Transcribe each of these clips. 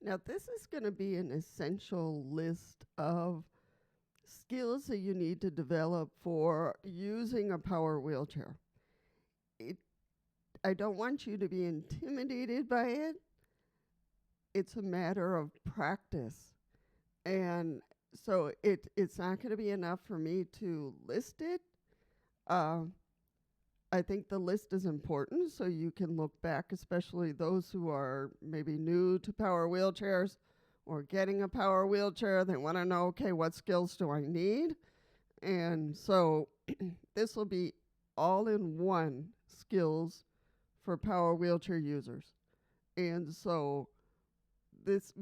Now, this is going to be an essential list of skills that you need to develop for using a power wheelchair. It, I don't want you to be intimidated by it. It's a matter of practice. And so it's not going to be enough for me to list it. Uh, I think the list is important so you can look back, especially those who are maybe new to power wheelchairs or getting a power wheelchair. They want to know, okay, what skills do I need? And so this will be all in one skills for power wheelchair users. And so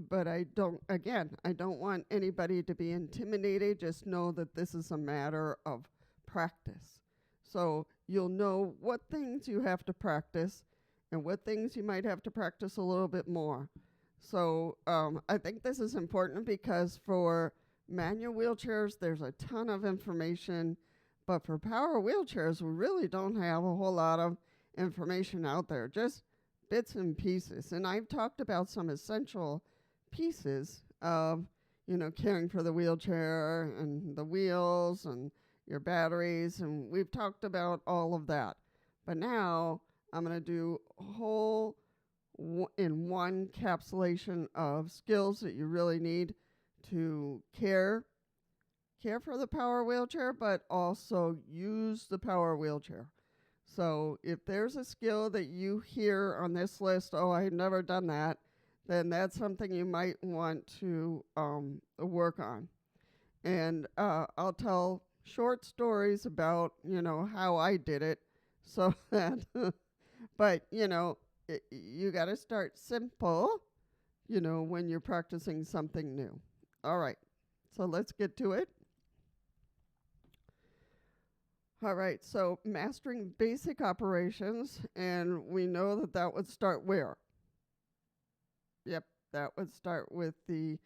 but I don't want anybody to be intimidated. Just know that this is a matter of practice. So you'll know what things you have to practice and what things you might have to practice a little bit more. So I think this is important because for manual wheelchairs, there's a ton of information, but for power wheelchairs, we really don't have a whole lot of information out there, just bits and pieces. And I've talked about some essential pieces of, caring for the wheelchair and the wheels and your batteries, and we've talked about all of that. But now I'm going to do in one capsulation of skills that you really need to care for the power wheelchair, but also use the power wheelchair. So if there's a skill that you hear on this list, oh, I've never done that, then that's something you might want to work on. And I'll tell short stories about, how I did it. So that, but, you got to start simple, when you're practicing something new. All right, so let's get to it. All right, so mastering basic operations, and we know that would start where? Yep, that would start with the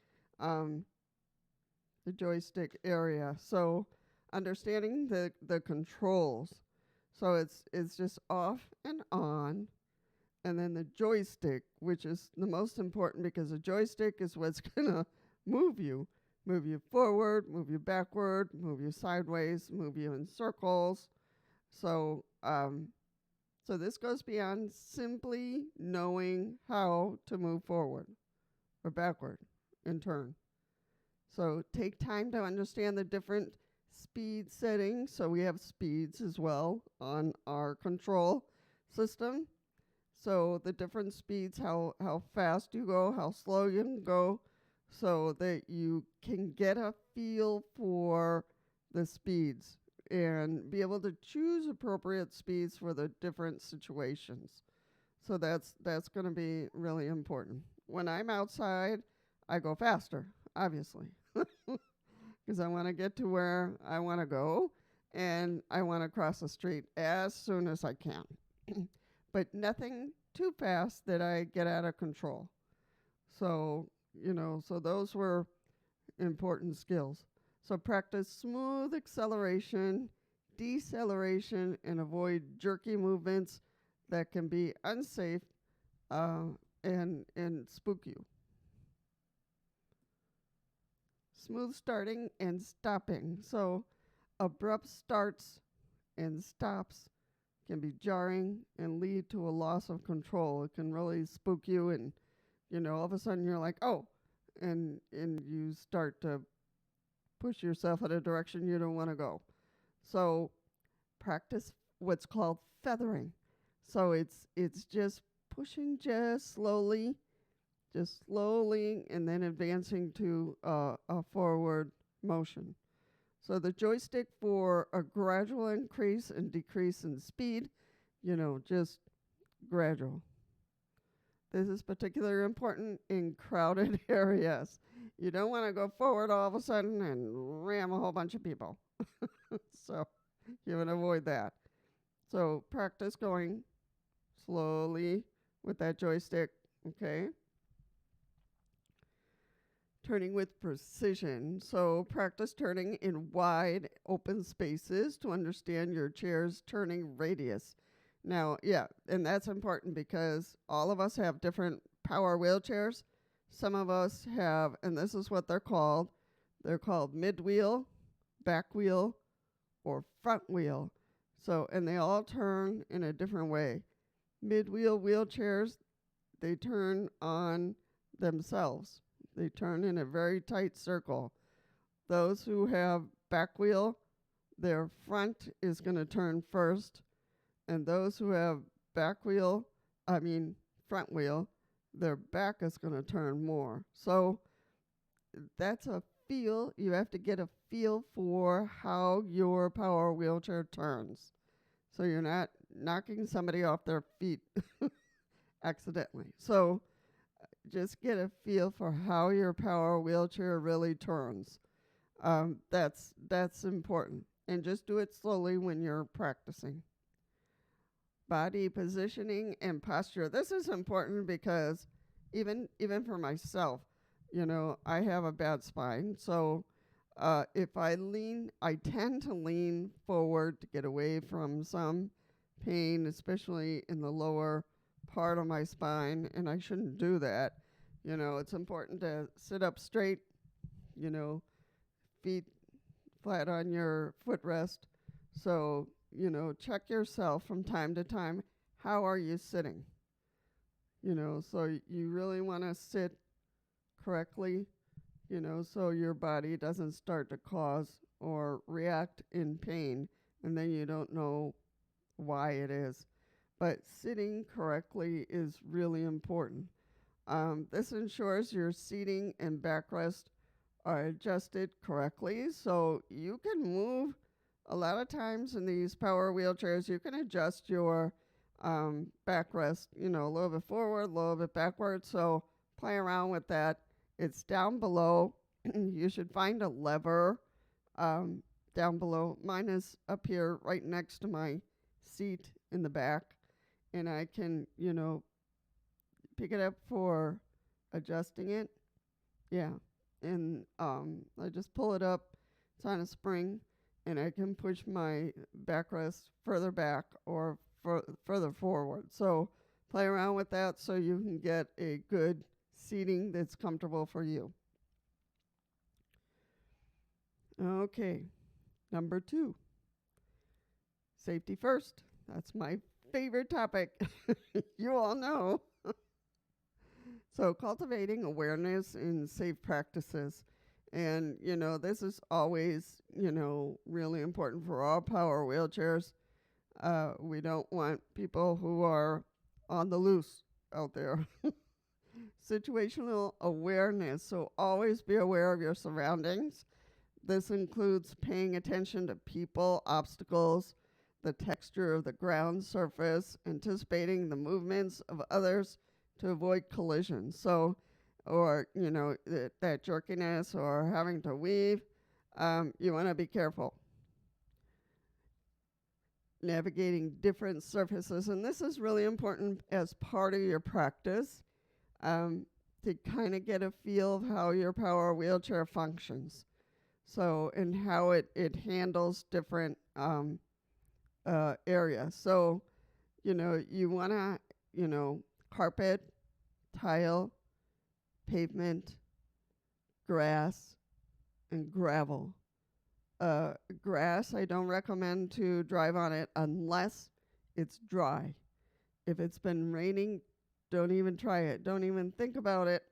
joystick area. So understanding the controls. So it's just off and on, and then the joystick, which is the most important because the joystick is what's gonna move you forward, move you backward, move you sideways, move you in circles. So so this goes beyond simply knowing how to move forward or backward and turn. So take time to understand the different speed settings. So we have speeds as well on our control system. So the different speeds, how fast you go, how slow you can go, so that you can get a feel for the speeds and be able to choose appropriate speeds for the different situations. So that's going to be really important. When I'm outside, I go faster, obviously, because I want to get to where I want to go, and I want to cross the street as soon as I can. But nothing too fast that I get out of control. So, so those were important skills. So practice smooth acceleration, deceleration, and avoid jerky movements that can be unsafe and spook you. Smooth starting and stopping. So abrupt starts and stops can be jarring and lead to a loss of control. It can really spook you, and all of a sudden you're like, oh, and you start to push yourself in a direction you don't want to go. So practice what's called feathering. So it's just pushing just slowly, and then advancing to a forward motion. So the joystick for a gradual increase and decrease in speed, just gradual. This is particularly important in crowded areas. You don't want to go forward all of a sudden and ram a whole bunch of people. So you want to avoid that. So practice going slowly with that joystick, okay? Turning with precision. So practice turning in wide open spaces to understand your chair's turning radius. Now, yeah, and that's important because all of us have different power wheelchairs. some of us have, and this is what they're called mid wheel, back wheel, or front wheel. So, and they all turn in a different way. Mid wheel wheelchairs, they turn on themselves. They turn in a very tight circle. Those who have back wheel, their front is going to turn first, and those who have front wheel, their back is going to turn more. So that's a feel. You have to get a feel for how your power wheelchair turns. So you're not knocking somebody off their feet accidentally. So just get a feel for how your power wheelchair really turns. That's important. And just do it slowly when you're practicing. Body positioning and posture. This is important because even for myself, I have a bad spine. So if I tend to lean forward to get away from some pain, especially in the lower part of my spine, and I shouldn't do that. It's important to sit up straight, feet flat on your footrest. So, check yourself from time to time. How are you sitting? So you really want to sit correctly, so your body doesn't start to cause or react in pain, and then you don't know why it is. But sitting correctly is really important. This ensures your seating and backrest are adjusted correctly, so you can move. A lot of times in these power wheelchairs, you can adjust your backrest, a little bit forward, a little bit backward. So play around with that. It's down below. You should find a lever down below. Mine is up here right next to my seat in the back, and I can, pick it up for adjusting it. Yeah. And I just pull it up. It's on a spring, and I can push my backrest further back or further forward. So play around with that so you can get a good seating that's comfortable for you. Okay, number 2, safety first. That's my favorite topic. You all know. So cultivating awareness in safe practices. And, this is always, really important for all power wheelchairs. We don't want people who are on the loose out there. Situational awareness. So always be aware of your surroundings. This includes paying attention to people, obstacles, the texture of the ground surface, anticipating the movements of others to avoid collisions. So, or, that jerkiness or having to weave, you want to be careful. Navigating different surfaces, and this is really important as part of your practice, to kind of get a feel of how your power wheelchair functions. So, and how it handles different areas. So, you want to, carpet, tile, pavement, grass, and gravel. Grass, I don't recommend to drive on it unless it's dry. If it's been raining, don't even try it. Don't even think about it.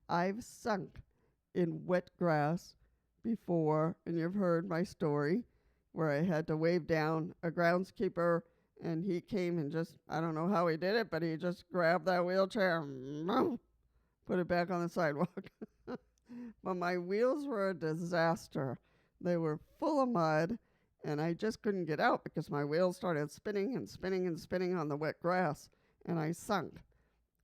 I've sunk in wet grass before, and you've heard my story where I had to wave down a groundskeeper, and he came and just, I don't know how he did it, but he just grabbed that wheelchair and put it back on the sidewalk. But my wheels were a disaster. They were full of mud, and I just couldn't get out because my wheels started spinning and spinning and spinning on the wet grass, and I sunk.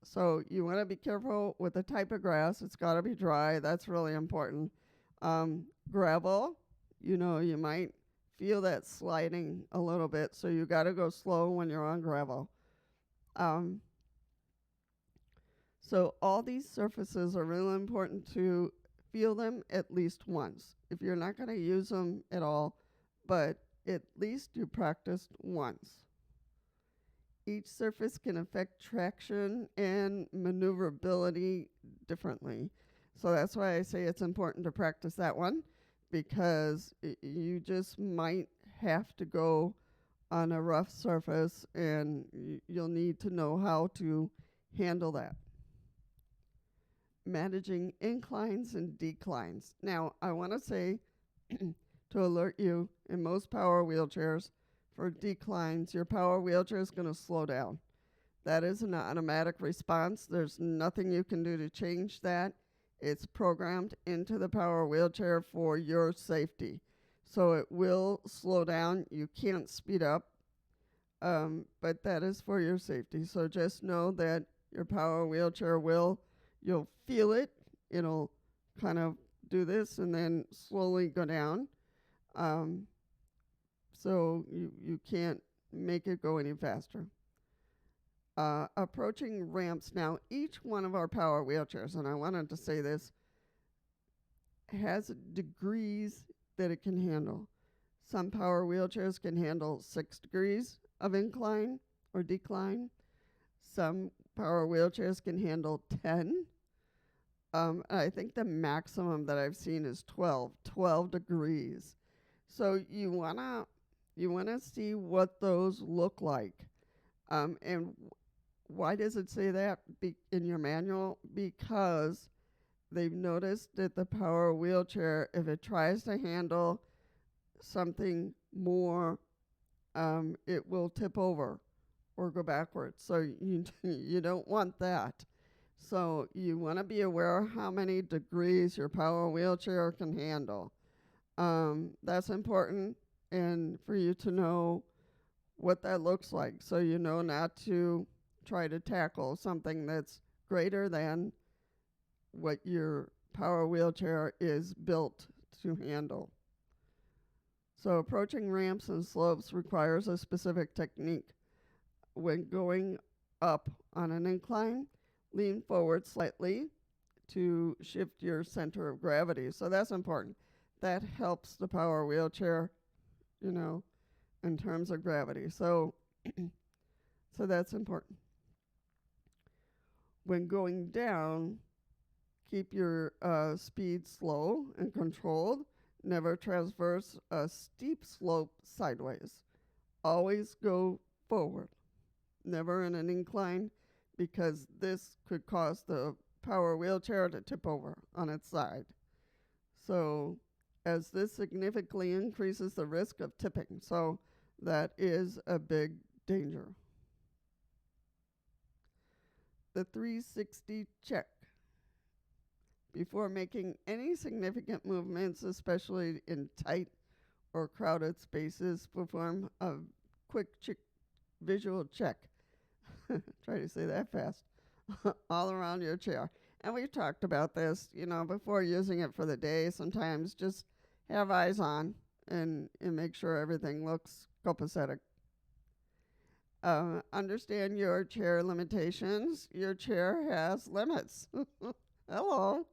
So you want to be careful with the type of grass. It's got to be dry. That's really important. Gravel, you might feel that sliding a little bit, so you got to go slow when you're on gravel. So all these surfaces are really important to feel them at least once. If you're not going to use them at all, but at least you practiced once. Each surface can affect traction and maneuverability differently. So that's why I say it's important to practice that one, because you just might have to go on a rough surface, and you'll need to know how to handle that. Managing inclines and declines. Now, I want to say to alert you, in most power wheelchairs, for declines, your power wheelchair is going to slow down. That is an automatic response. There's nothing you can do to change that. It's programmed into the power wheelchair for your safety. So it will slow down. You can't speed up, but that is for your safety. So just know that your power wheelchair you'll feel it. It'll kind of do this and then slowly go down. So you can't make it go any faster. Approaching ramps. Now, each one of our power wheelchairs, and I wanted to say this, has degrees that it can handle. Some power wheelchairs can handle 6 degrees of incline or decline. Some power wheelchairs can handle 10. I think the maximum that I've seen is 12 degrees. So you wanna see what those look like. And why does it say that in your manual? Because they've noticed that the power wheelchair, if it tries to handle something more, it will tip over or go backwards. So you don't want that. So you want to be aware how many degrees your power wheelchair can handle. That's important, and for you to know what that looks like, so you know not to try to tackle something that's greater than what your power wheelchair is built to handle. So approaching ramps and slopes requires a specific technique. When going up on an incline, lean forward slightly to shift your center of gravity. So that's important. That helps the power wheelchair, in terms of gravity. So that's important. When going down, keep your speed slow and controlled. Never traverse a steep slope sideways. Always go forward. Never in an incline, because this could cause the power wheelchair to tip over on its side. So as this significantly increases the risk of tipping. So that is a big danger. The 360 check. Before making any significant movements, especially in tight or crowded spaces, perform a quick visual check. Try to say that fast. All around your chair. And we've talked about this, before using it for the day. Sometimes just have eyes on and make sure everything looks copacetic. Understand your chair limitations. Your chair has limits. Hello.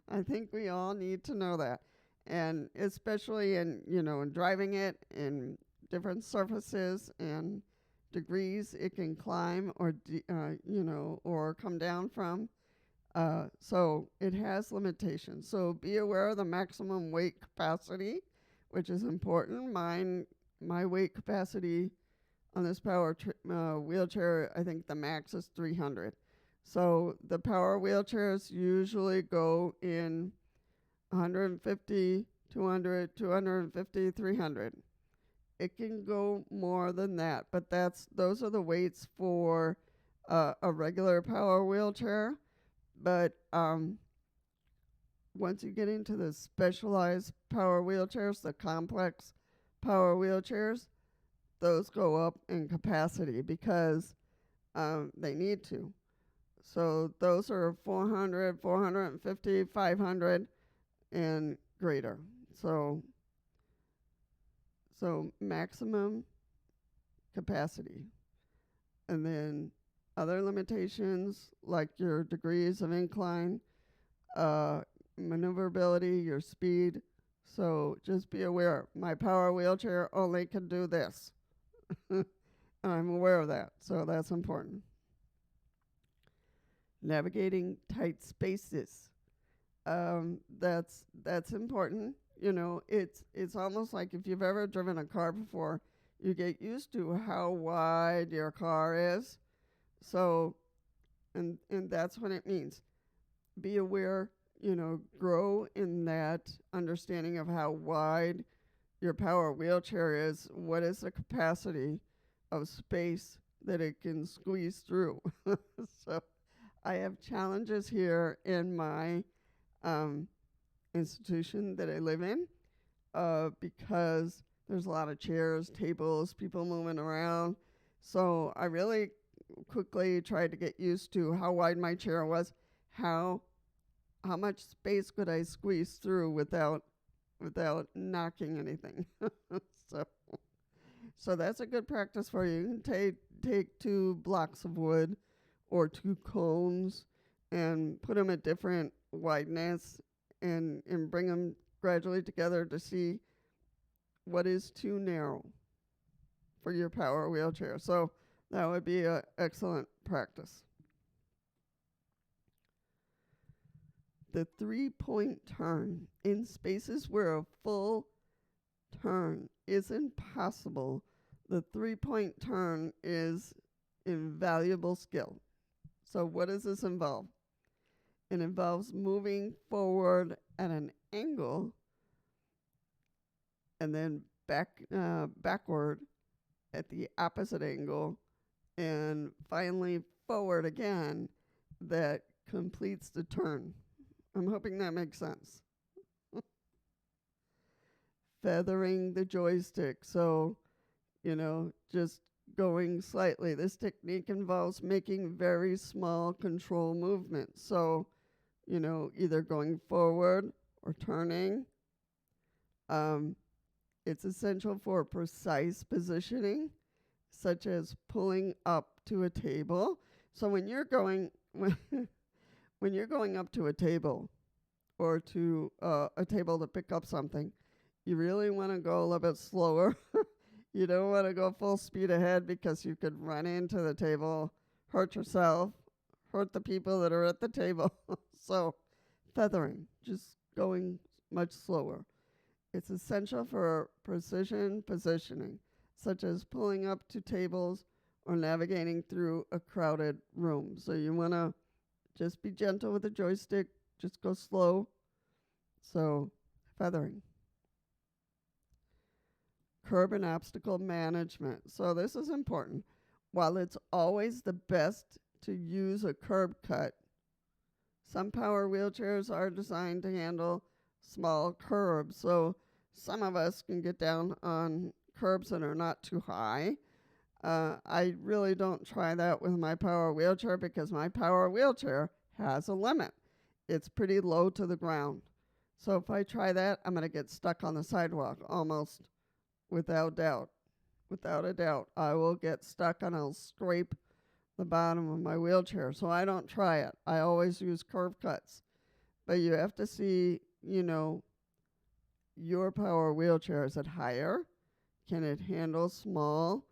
I think we all need to know that. And especially in driving it in different surfaces and degrees it can climb or or come down from. So it has limitations. So be aware of the maximum weight capacity, which is important. My weight capacity on this power wheelchair, I think the max is 300. So the power wheelchairs usually go in 150, 200, 250, 300. It can go more than that, but those are the weights for a regular power wheelchair. But once you get into the specialized power wheelchairs, the complex power wheelchairs, those go up in capacity because they need to. So those are 400, 450, 500, and greater. So maximum capacity. And then other limitations like your degrees of incline, maneuverability, your speed. So just be aware, my power wheelchair only can do this. And I'm aware of that, so that's important. Navigating tight spaces. That's important. You know, it's almost like if you've ever driven a car before, you get used to how wide your car is. So, and that's what it means. Be aware, you know, grow in that understanding of how wide your power wheelchair is. What is the capacity of space that it can squeeze through? So, I have challenges here in my um, institution that I live in because there's a lot of chairs, tables, people moving around. So I really quickly tried to get used to how wide my chair was, how how much space could I squeeze through without knocking anything. so so that's a good practice for you. You can take two blocks of wood or two cones and put them at different wideness and bring them gradually together to see what is too narrow for your power wheelchair. So that would be an excellent practice. The 3-point turn in spaces where a full turn isn't possible. The 3-point turn is invaluable skill. So what does this involve? It involves moving forward at an angle and then backward at the opposite angle and finally forward again that completes the turn. I'm hoping that makes sense. Feathering the joystick. So, you know, just going slightly. This technique involves making very small control movements. So, you know, either going forward or turning. It's essential for precise positioning, such as pulling up to a table. So when you're going when you're going up to a table or to a table to pick up something, you really want to go a little bit slower. You don't want to go full speed ahead because you could run into the table, hurt yourself, hurt the people that are at the table. So feathering, just going much slower. It's essential for precision positioning, such as pulling up to tables or navigating through a crowded room. So you want to just be gentle with the joystick, just go slow. So feathering. Curb and obstacle management. So this is important. While it's always the best to use a curb cut, some power wheelchairs are designed to handle small curbs. So some of us can get down on curbs that are not too high. I really don't try that with my power wheelchair because my power wheelchair has a limit. It's pretty low to the ground. So if I try that, I'm going to get stuck on the sidewalk almost without doubt. Without a doubt, I will get stuck and I'll scrape the bottom of my wheelchair. So I don't try it. I always use curb cuts. But you have to see, you know, your power wheelchair. Is it higher? Can it handle small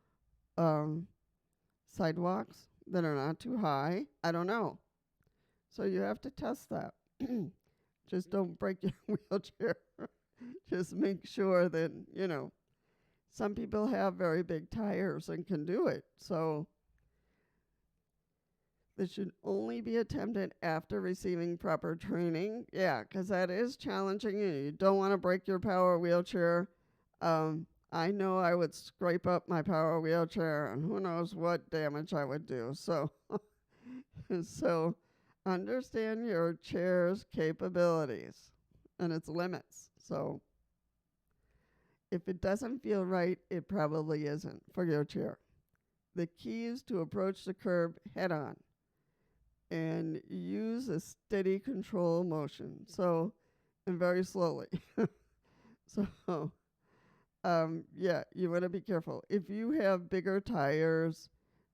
sidewalks that are not too high? I don't know. So you have to test that. Just don't break your wheelchair. Just make sure that, you know, some people have very big tires and can do it. So this should only be attempted after receiving proper training. Yeah, because that is challenging. You don't want to break your power wheelchair. I know I would scrape up my power wheelchair and who knows what damage I would do. So, so understand your chair's capabilities and its limits. So if it doesn't feel right, it probably isn't for your chair. The key is to approach the curb head on and use a steady control motion. So, and very slowly. So, yeah, you want to be careful. If you have bigger tires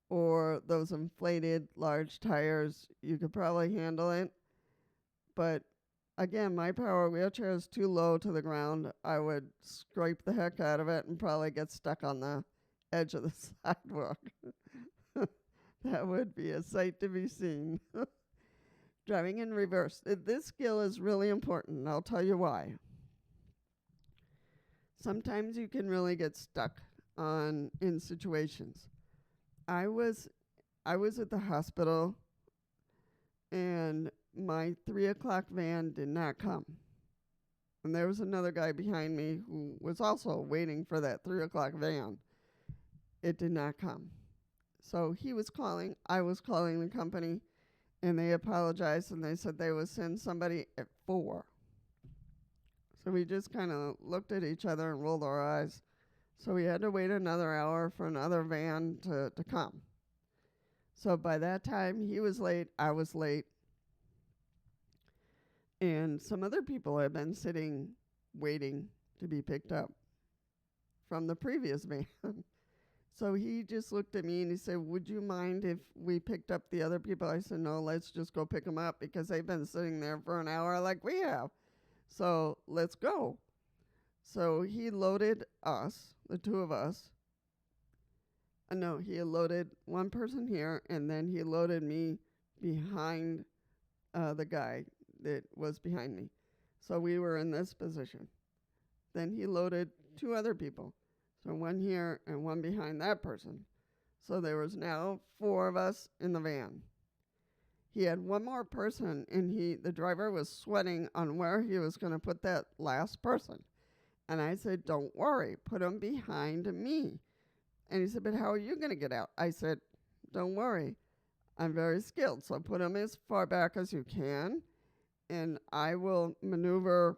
or those inflated large tires, you could probably handle it. But again, my power wheelchair is too low to the ground. I would scrape the heck out of it and probably get stuck on the edge of the sidewalk. That would be a sight to be seen. Driving in reverse. This skill is really important, and I'll tell you why. Sometimes you can really get stuck in situations. I was at the hospital, and my 3 o'clock van did not come. And there was another guy behind me who was also waiting for that 3 o'clock van. It did not come. So he was calling, I was calling the company, and they apologized, and they said they would send somebody at 4. So we just kind of looked at each other and rolled our eyes. So we had to wait another hour for another van to come. So by that time, he was late, I was late. And some other people had been sitting, waiting to be picked up from the previous van. So he just looked at me and he said, "Would you mind if we picked up the other people?" I said, "No, let's just go pick them up because they've been sitting there for an hour like we have. So let's go." So he loaded us, the two of us. No, he loaded one person here, and then he loaded me behind the guy that was behind me. So we were in this position. Then he loaded 2 other people. So one here and one behind that person. So there was now 4 of us in the van. He had one more person, and the driver was sweating on where he was going to put that last person. And I said, "Don't worry, put him behind me." And he said, "But how are you going to get out?" I said, "Don't worry, I'm very skilled. So put him as far back as you can, and I will maneuver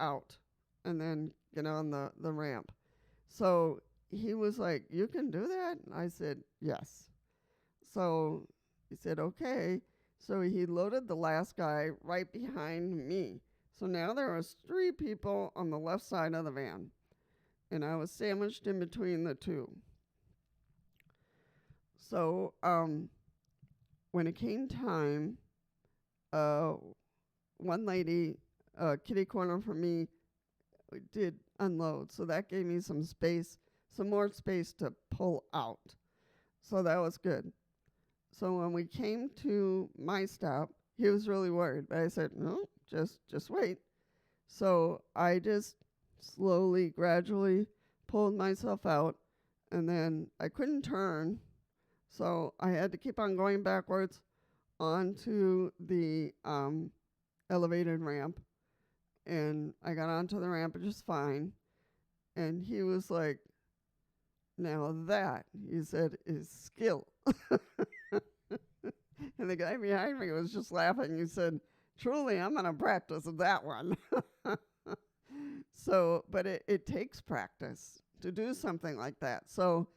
out and then get on the ramp." So he was like, "You can do that?" And I said, "Yes." So he said, "Okay." So he loaded the last guy right behind me. So now there was 3 people on the left side of the van, and I was sandwiched in between the 2. So when it came time, one lady, kitty corner from me, did unload. So that gave me some more space to pull out. So that was good. So when we came to my stop, he was really worried. But I said, "No, just wait." So I just slowly, gradually pulled myself out, and then I couldn't turn. So I had to keep on going backwards onto the elevated ramp. And I got onto the ramp just fine. And he was like, "Now that," he said, "is skill." And the guy behind me was just laughing. He said, "Truly, I'm going to practice that one." So, but it takes practice to do something like that. So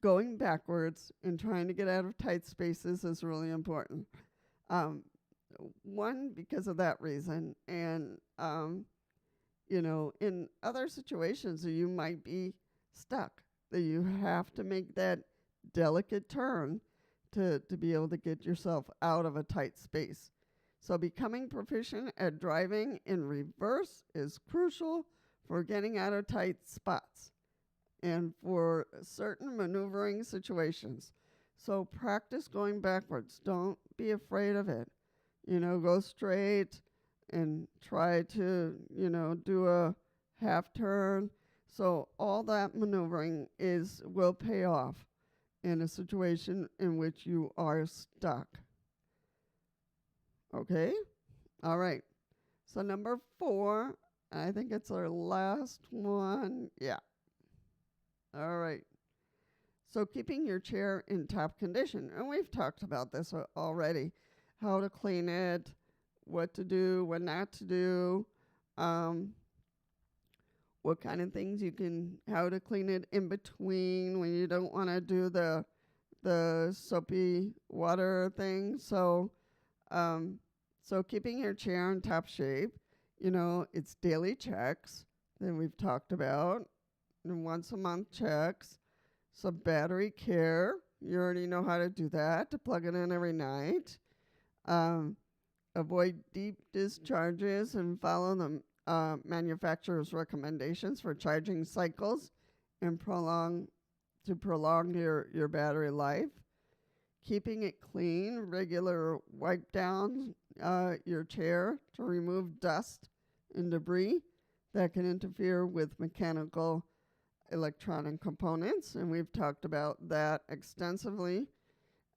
going backwards and trying to get out of tight spaces is really important. One, because of that reason. And, in other situations you might be stuck, that you have to make that delicate turn to be able to get yourself out of a tight space. So becoming proficient at driving in reverse is crucial for getting out of tight spots and for certain maneuvering situations. So practice going backwards. Don't be afraid of it. Go straight and try to, do a half turn. So all that maneuvering will pay off in a situation in which you are stuck. Okay? All right. So number 4, I think it's our last one. Yeah. All right. So keeping your chair in top condition. And we've talked about this already. How to clean it, what to do, what not to do, what kind of things how to clean it in between when you don't want to do the soapy water thing. So keeping your chair in top shape, it's daily checks that we've talked about, and once a month checks. So battery care, you already know how to do that, to plug it in every night. Avoid deep discharges and follow the manufacturer's recommendations for charging cycles and prolong your battery life. Keeping it clean, regular wipe down your chair to remove dust and debris that can interfere with mechanical electronic components, and we've talked about that extensively.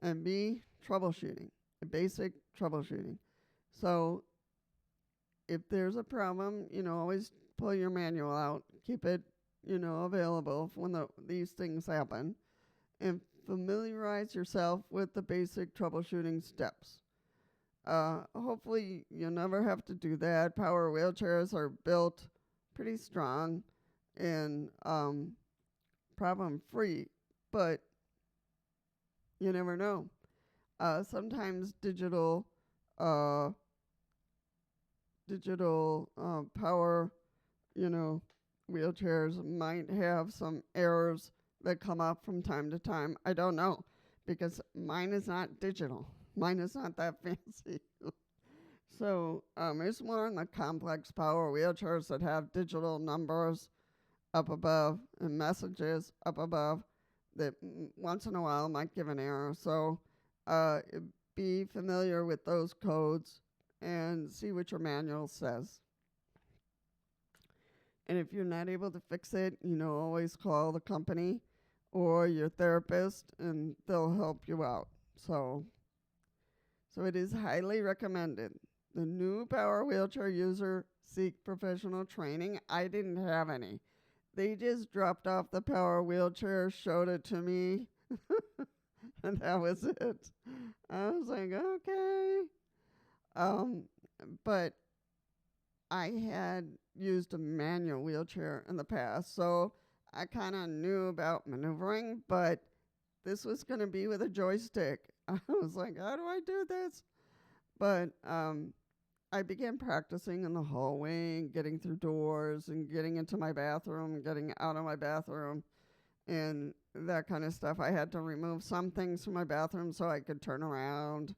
And B, troubleshooting, basic troubleshooting. So if there's a problem, always pull your manual out, keep it, available when these things happen, and familiarize yourself with the basic troubleshooting steps. Hopefully you'll never have to do that. Power wheelchairs are built pretty strong and problem free, but you never know. Sometimes digital power, wheelchairs might have some errors that come up from time to time. I don't know, because mine is not digital. Mine is not that fancy. So it's more in the complex power wheelchairs that have digital numbers up above and messages up above that once in a while might give an error. So be familiar with those codes and see what your manual says. And if you're not able to fix it, always call the company or your therapist and they'll help you out. So it is highly recommended. The new power wheelchair user seek professional training. I didn't have any. They just dropped off the power wheelchair, showed it to me, and that was it. I was like, okay. But I had used a manual wheelchair in the past, so I kind of knew about maneuvering, but this was going to be with a joystick. I was like, how do I do this? But I began practicing in the hallway, and getting through doors and getting into my bathroom, getting out of my bathroom, and that kind of stuff. I had to remove some things from my bathroom so I could turn around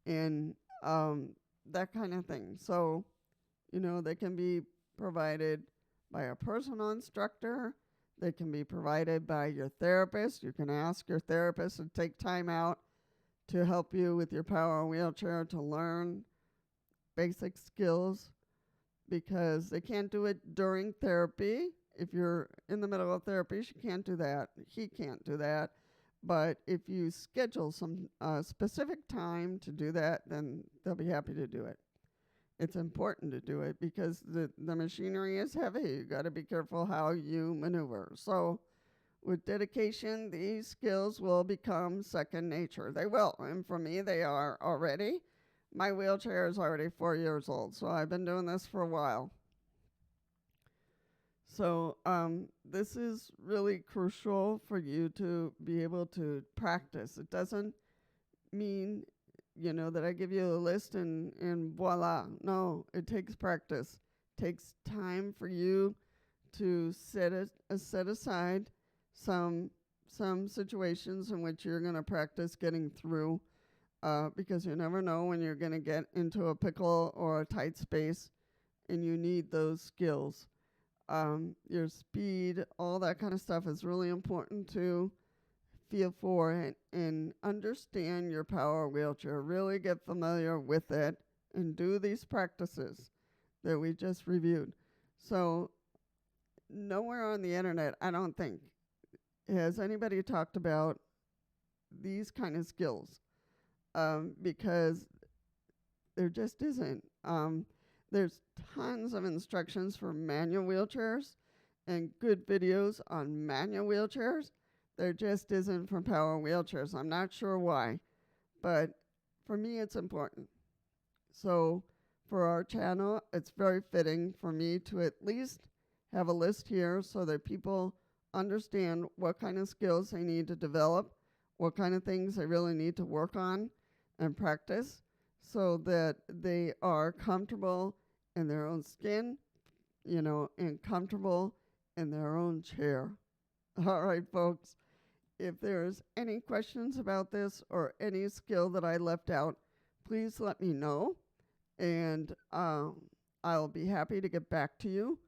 and that kind of thing. So, they can be provided by a personal instructor. They can be provided by your therapist. You can ask your therapist to take time out to help you with your power wheelchair to learn basic skills, because they can't do it during therapy. If you're in the middle of therapy, she can't do that. He can't do that. But if you schedule some specific time to do that, then they'll be happy to do it. It's important to do it because the machinery is heavy. You got to be careful how you maneuver. So with dedication, these skills will become second nature. They will. And for me, they are already. My wheelchair is already 4 years old, so I've been doing this for a while. So this is really crucial for you to be able to practice. It doesn't mean, that I give you a list and voila. No, it takes practice. It takes time for you to set aside some situations in which you're going to practice getting through, because you never know when you're going to get into a pickle or a tight space and you need those skills. Your speed, all that kind of stuff is really important to feel for it and understand your power wheelchair. Really get familiar with it and do these practices that we just reviewed. So nowhere on the internet, I don't think, has anybody talked about these kind of skills, because there just isn't. There's tons of instructions for manual wheelchairs and good videos on manual wheelchairs. There just isn't for power wheelchairs. I'm not sure why, but for me, it's important. So for our channel, it's very fitting for me to at least have a list here so that people understand what kind of skills they need to develop, what kind of things they really need to work on and practice, so that they are comfortable in their own skin, and comfortable in their own chair. All right, folks, if there's any questions about this or any skill that I left out, please let me know, and I'll be happy to get back to you,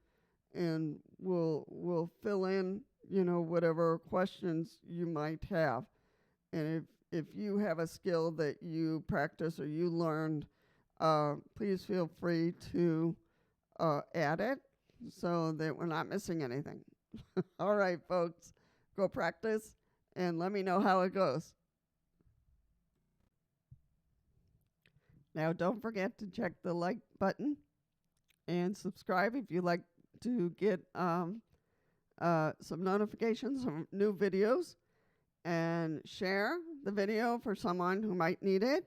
and we'll fill in, whatever questions you might have. And if you have a skill that you practice or you learned, please feel free to add it so that we're not missing anything. All right, folks, go practice and let me know how it goes. Now, don't forget to check the like button and subscribe if you like to get some notifications of new videos, and share the video for someone who might need it.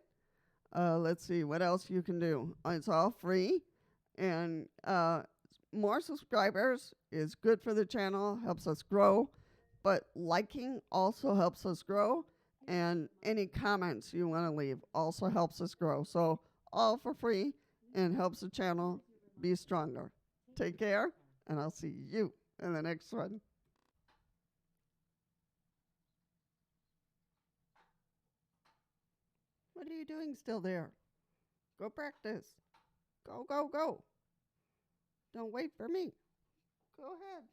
Let's see what else you can do. It's all free, and more subscribers is good for the channel, helps us grow, but liking also helps us grow, and any comments you want to leave also helps us grow. So all for free and helps the channel be stronger. Take care, and I'll see you in the next one. What are you doing still there? Go practice. Go, go, go. Don't wait for me. Go ahead.